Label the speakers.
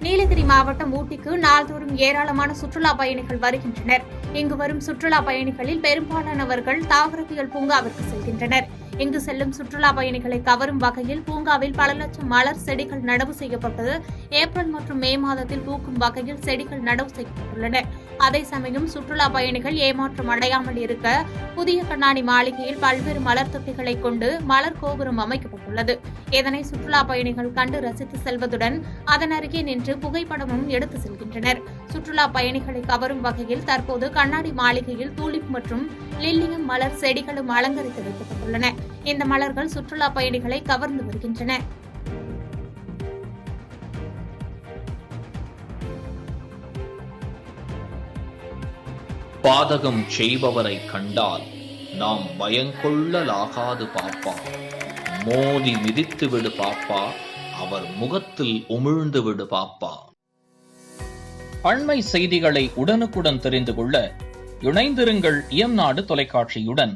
Speaker 1: நீலகிரி மாவட்டம் ஊட்டிக்கு நாள்தோறும் ஏராளமான சுற்றுலா பயணிகள் வருகின்றனர். இங்கு வரும் சுற்றுலா பயணிகளில் பெரும்பாலானவர்கள் தாவரவியல் பூங்காவிற்கு செல்கின்றனர். இங்கு செல்லும் சுற்றுலா பயணிகளை கவரும் வகையில் பூங்காவில் பல லட்சம் மலர் செடிகள் நடவு செய்யப்பட்டது. ஏப்ரல் மற்றும் மே மாதத்தில் பூக்கும் வகையில் செடிகள் நடவு செய்யப்பட்டுள்ளன. அதே சமயம் சுற்றுலா பயணிகள் ஏமாற்றம் அடையாமல் இருக்க புதிய கண்ணாடி மாளிகையில் பல்வேறு மலர் தொட்டிகளை கொண்டு மலர் கோபுரம் அமைக்கப்பட்டுள்ளது. இதனை சுற்றுலா பயணிகள் கண்டு ரசித்து செல்வதுடன் அதன் அருகே நின்று புகைப்படமும் எடுத்து செல்கின்றனர். சுற்றுலா பயணிகளை கவரும் வகையில் தற்போது கண்ணாடி மாளிகையில் தூலிப் மற்றும் லில்லியம் மலர் செடிகளும் அலங்கரித்து வைக்கப்பட்டுள்ளன. இந்த மலர்கள் சுற்றுலா பயணிகளை கவர்ந்து வருகின்றன.
Speaker 2: பாதகம் செய்பவரை கண்டால் நாம் பயங்கொள்ளலாகாது பாப்பா. மோதி மிதித்து விடு பாப்பா, அவர் முகத்தில் உமிழ்ந்து விடு பாப்பா. அண்மை செய்திகளை உடனுக்குடன் தெரிந்து கொள்ள இணைந்திருங்கள் இயம்நாடு தொலைக்காட்சியுடன்.